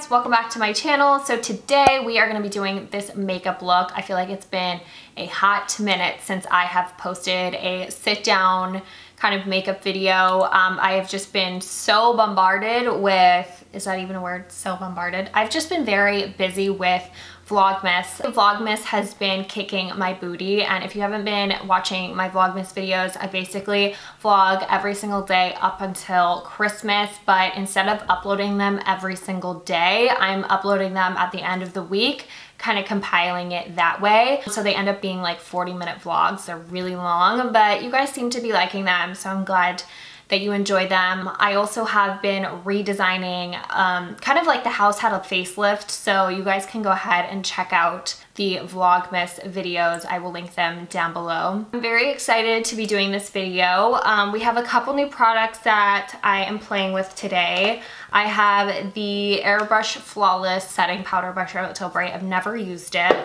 guys, welcome back to my channel. So today we are going to be doing this makeup look. I feel like it's been a hot minute since I have posted a sit down kind of makeup video. I have just been so bombarded with, is that even a word? So bombarded. I've just been very busy with Vlogmas. Vlogmas has been kicking my booty, and if you haven't been watching my Vlogmas videos, I basically vlog every single day up until Christmas, but instead of uploading them every single day, I'm uploading them at the end of the week, kind of compiling it that way. So they end up being like 40-minute vlogs. They're really long, but you guys seem to be liking them, so I'm glad that you enjoy them. I also have been redesigning, kind of like the house had a facelift, so you guys can go ahead and check out the Vlogmas videos. I will link them down below. I'm very excited to be doing this video. We have a couple new products that I am playing with today. I have the Airbrush Flawless Setting Powder by Charlotte Tilbury. I've never used it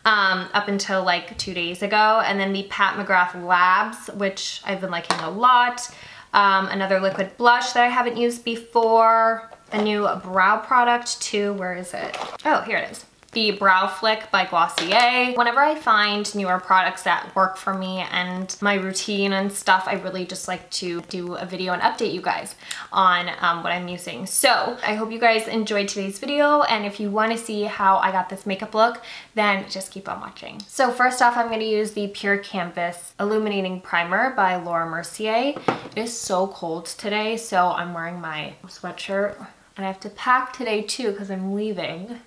up until like 2 days ago. And then the Pat McGrath Labs, which I've been liking a lot. Another liquid blush that I haven't used before. A new brow product too. Where is it? Oh, here it is. The Brow Flick by Glossier. Whenever I find newer products that work for me and my routine and stuff, I really just like to do a video and update you guys on what I'm using. So I hope you guys enjoyed today's video, and if you want to see how I got this makeup look, then just keep on watching. So first off, I'm going to use the Pure Canvas Illuminating Primer by Mercier. It is so cold today, so I'm wearing my sweatshirt, and I have to pack today too because I'm leaving.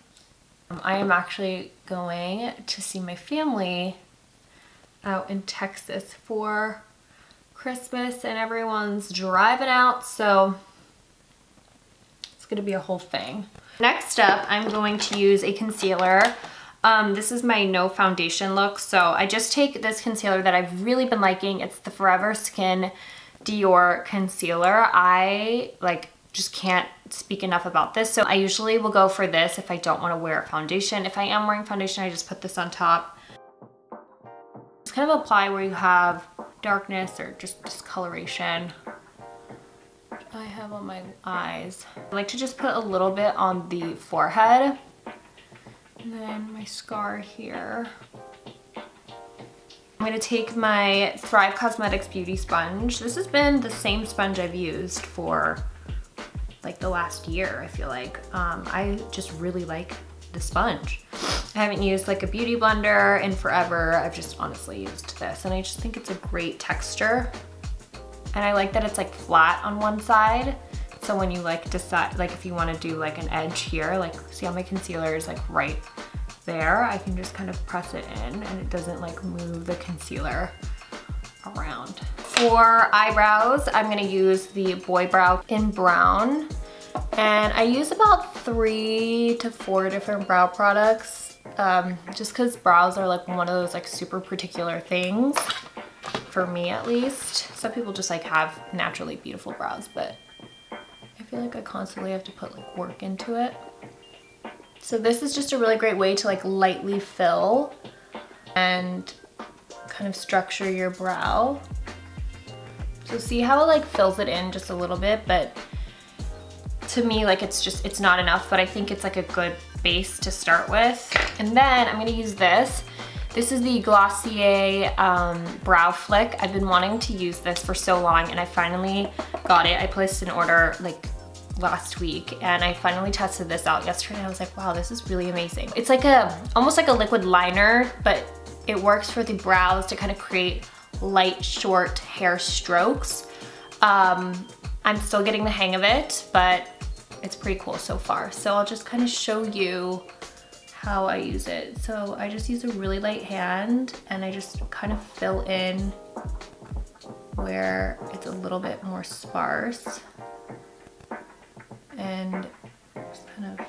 I am actually going to see my family out in Texas for Christmas, and everyone's driving out, so it's gonna be a whole thing. Next up, I'm going to use a concealer. This is my no foundation look, so I just take this concealer that I've really been liking. It's the Forever Skin Dior concealer. I just can't speak enough about this. So I usually will go for this if I don't want to wear a foundation. If I am wearing foundation, I just put this on top. Just kind of apply where you have darkness or just discoloration. I have on my eyes. I like to just put a little bit on the forehead. And then my scar here. I'm going to take my Thrive Cosmetics Beauty Sponge. This has been the same sponge I've used for like the last year, I feel like. I just really like the sponge. I haven't used like a beauty blender in forever. I've just honestly used this, and I just think it's a great texture. And I like that it's like flat on one side. So when you like decide, like if you want to do like an edge here, like see how my concealer is like right there, I can just kind of press it in and it doesn't like move the concealer around. For eyebrows, I'm gonna use the Boy Brow in brown, and I use about 3 to 4 different brow products, just because brows are like one of those like super particular things, for me at least. Some people just like have naturally beautiful brows, but I feel like I constantly have to put like work into it. So this is just a really great way to like lightly fill and kind of structure your brow. So see how it like fills it in just a little bit, but to me like it's not enough, but I think it's like a good base to start with. And then I'm gonna use this. This is the Glossier Brow Flick. I've been wanting to use this for so long, and I finally got it. I placed an order like last week, and I finally tested this out yesterday, and I was like, wow, this is really amazing. It's like almost like a liquid liner, but it works for the brows to kind of create light, short hair strokes. I'm still getting the hang of it, but it's pretty cool so far. So I'll just kind of show you how I use it. So I just use a really light hand, and I just kind of fill in where it's a little bit more sparse. And just kind of,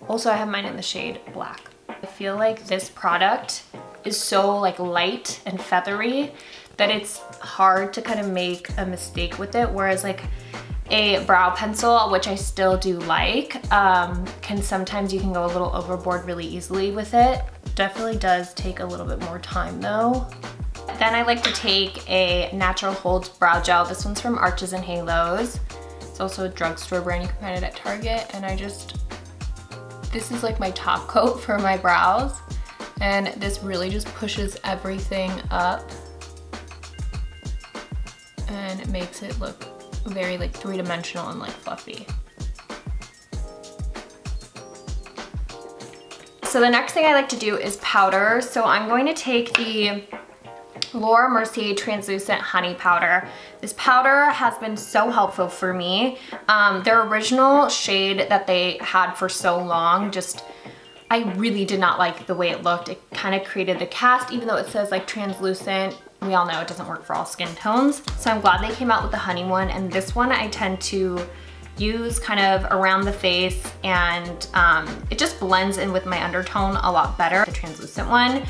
also I have mine in the shade Black. I feel like this product is so like light and feathery that it's hard to kind of make a mistake with it, whereas like a brow pencil, which I still do like, can sometimes you can go a little overboard really easily with it. Definitely does take a little bit more time though. Then I like to take a Natural Holds brow gel. This one's from Arches and Halos. It's also a drugstore brand, you can find it at Target, and I just this is like my top coat for my brows, and this really just pushes everything up and it makes it look very like three-dimensional and like fluffy. So the next thing I like to do is powder. So I'm going to take the Laura Mercier Translucent Honey Powder. This powder has been so helpful for me. Their original shade that they had for so long, I really did not like the way it looked. It kind of created the cast, even though it says like translucent. We all know it doesn't work for all skin tones. So I'm glad they came out with the honey one, and this one I tend to use kind of around the face, and it just blends in with my undertone a lot better, the translucent one.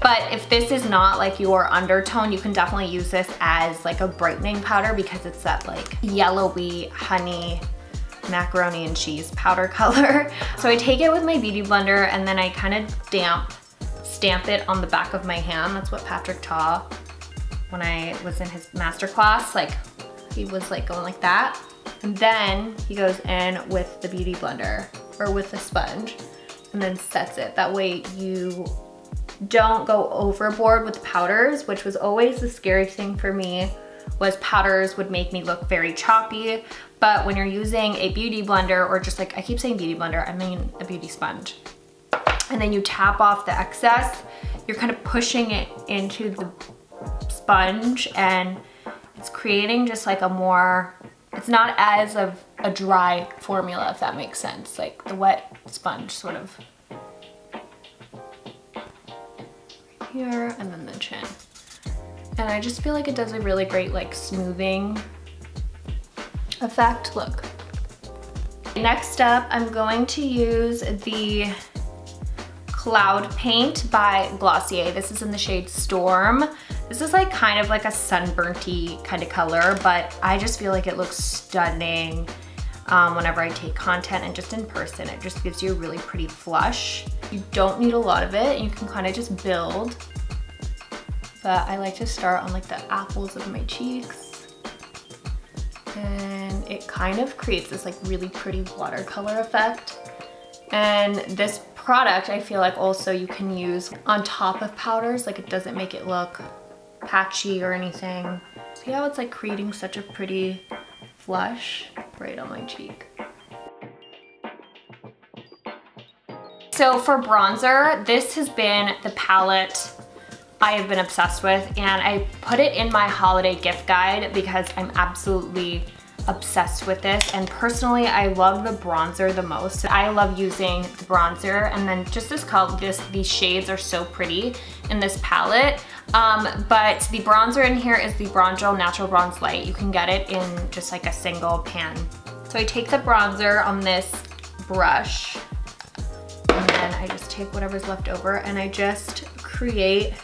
But if this is not like your undertone, you can definitely use this as like a brightening powder because it's that like yellowy honey macaroni and cheese powder color. So I take it with my beauty blender and then I kind of stamp it on the back of my hand. That's what Patrick taught when I was in his masterclass. Like he was like going like that. And then he goes in with the beauty blender or with the sponge and then sets it. That way you don't go overboard with powders, which was always the scary thing for me, was powders would make me look very choppy. But when you're using a beauty blender, or just like, I keep saying beauty blender, I mean a beauty sponge, and then you tap off the excess, you're kind of pushing it into the sponge and it's creating just like a more, it's not as of a dry formula, if that makes sense. Like the wet sponge sort of here and then the chin. And I just feel like it does a really great like smoothing effect. Look. Next up, I'm going to use the Cloud Paint by Glossier. This is in the shade Storm. This is like kind of like a sunburnt-y kind of color, but I just feel like it looks stunning whenever I take content, and just in person, it just gives you a really pretty flush. You don't need a lot of it, you can kind of just build. But I like to start on like the apples of my cheeks. And it kind of creates this like really pretty watercolor effect. And this product, I feel like also you can use on top of powders, like it doesn't make it look patchy or anything. See how it's like creating such a pretty flush right on my cheek. So for bronzer, this has been the palette I have been obsessed with, and I put it in my holiday gift guide because I'm absolutely obsessed with this. And personally, I love the bronzer the most. I love using the bronzer, and then just this color, these shades are so pretty in this palette. But the bronzer in here is the Bronzegel Natural Bronze Light. You can get it in just like a single pan. So I take the bronzer on this brush, and then I just take whatever's left over and I just create,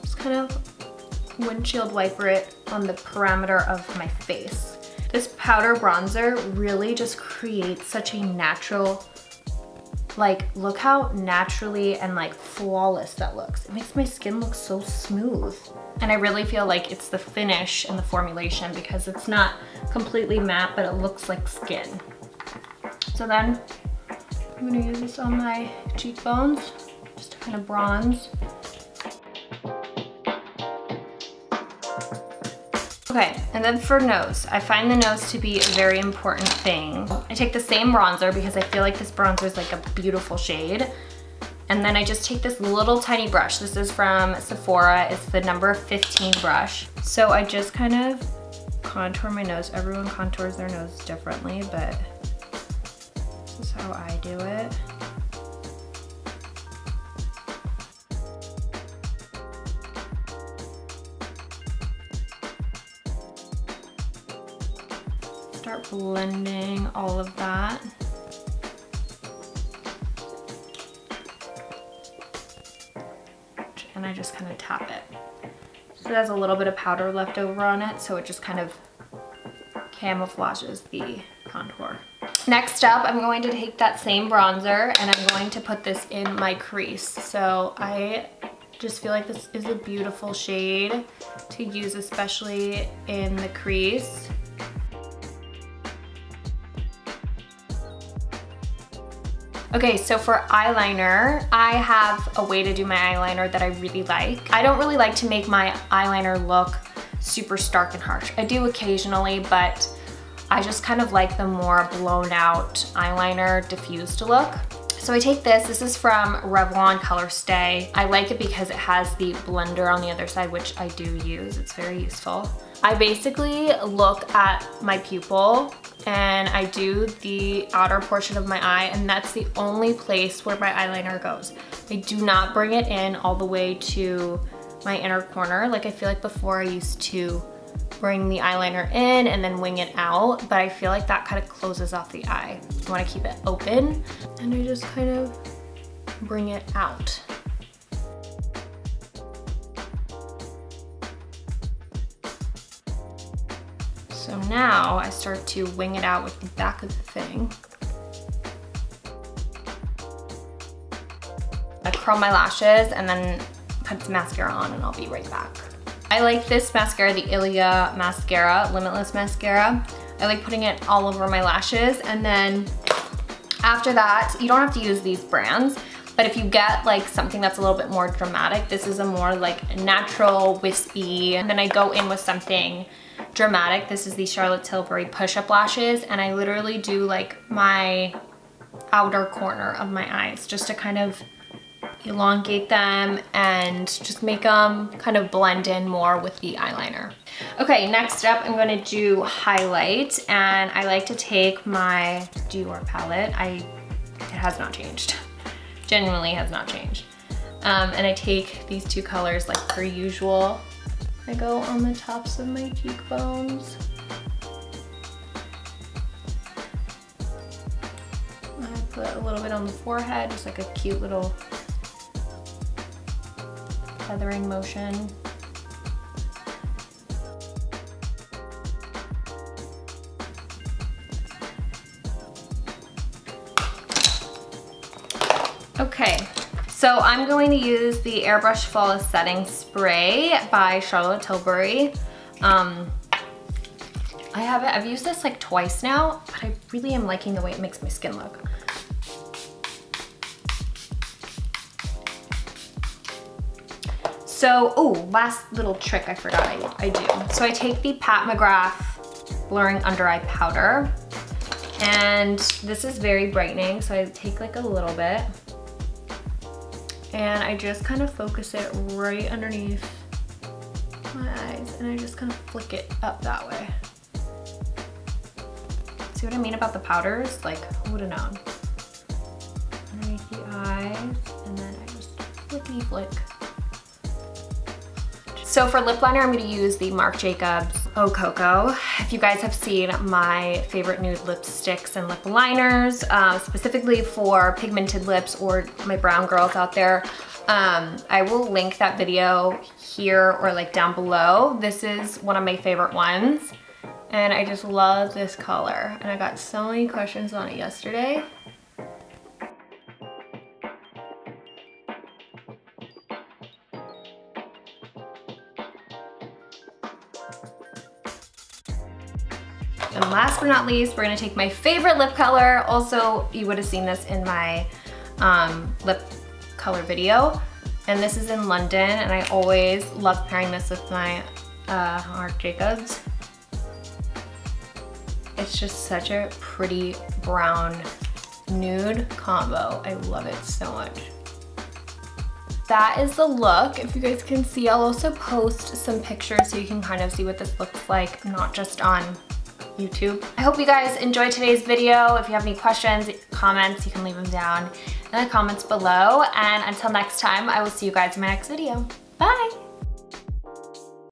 just kind of windshield wiper it on the perimeter of my face. This powder bronzer really just creates such a natural, like, look how naturally and like flawless that looks. It makes my skin look so smooth. And I really feel like it's the finish and the formulation because it's not completely matte, but it looks like skin. So then I'm gonna use this on my cheekbones just to kind of bronze. Okay, and then for nose, I find the nose to be a very important thing. I take the same bronzer because I feel like this bronzer is like a beautiful shade. And then I just take this little tiny brush. This is from Sephora. It's the number 15 brush. So I just kind of contour my nose. Everyone contours their nose differently, but this is how I do it. Start blending all of that. And I just kind of tap it. So it has a little bit of powder left over on it, so it just kind of camouflages the contour. Next up, I'm going to take that same bronzer and I'm going to put this in my crease. So I just feel like this is a beautiful shade to use, especially in the crease. Okay, so for eyeliner, I have a way to do my eyeliner that I really like. I don't really like to make my eyeliner look super stark and harsh. I do occasionally, but I just kind of like the more blown out eyeliner diffused look. So I take this is from Revlon Colorstay. I like it because it has the blender on the other side, which I do use, it's very useful. I basically look at my pupil and I do the outer portion of my eye, and that's the only place where my eyeliner goes. I do not bring it in all the way to my inner corner. Like I feel like before I used to bring the eyeliner in and then wing it out, but I feel like that kind of closes off the eye. I want to keep it open, and I just kind of bring it out. So now I start to wing it out with the back of the thing. I curl my lashes and then put some mascara on, and I'll be right back. I like this mascara, the Ilia mascara, Limitless mascara. I like putting it all over my lashes, and then after that, you don't have to use these brands, but if you get like something that's a little bit more dramatic, this is a more like natural, wispy, and then I go in with something dramatic. This is the Charlotte Tilbury push-up lashes, and I literally do like my outer corner of my eyes just to kind of elongate them and just make them kind of blend in more with the eyeliner. Okay, next up I'm going to do highlight, and I like to take my Dior palette. It has not changed. Genuinely has not changed. And I take these two colors like per usual. I go on the tops of my cheekbones. I put a little bit on the forehead, just like a cute little feathering motion. Okay, so I'm going to use the Airbrush Flawless Setting Spray by Charlotte Tilbury. I've used this like twice now, but I really am liking the way it makes my skin look. So, oh, last little trick I forgot I do. So I take the Mcgrath Blurring Under Eye Powder, and this is very brightening, so I take like a little bit, and I just kind of focus it right underneath my eyes, and I just kind of flick it up that way. See what I mean about the powders? Like, who would have known? Underneath the eyes, and then I just flickety flick. So for lip liner, I'm gonna use the Marc Jacobs Eau Coco. If you guys have seen my favorite nude lipsticks and lip liners, specifically for pigmented lips or my brown girls out there, I will link that video here or like down below. This is one of my favorite ones, and I just love this color. And I got so many questions on it yesterday. And last but not least, we're gonna take my favorite lip color. Also, you would have seen this in my lip color video. And this is in London, and I always love pairing this with my Marc Jacobs. It's just such a pretty brown nude combo. I love it so much. That is the look. If you guys can see, I'll also post some pictures so you can kind of see what this looks like, not just on YouTube. I hope you guys enjoyed today's video. If you have any questions, comments, you can leave them down in the comments below. And until next time, I will see you guys in my next video. Bye!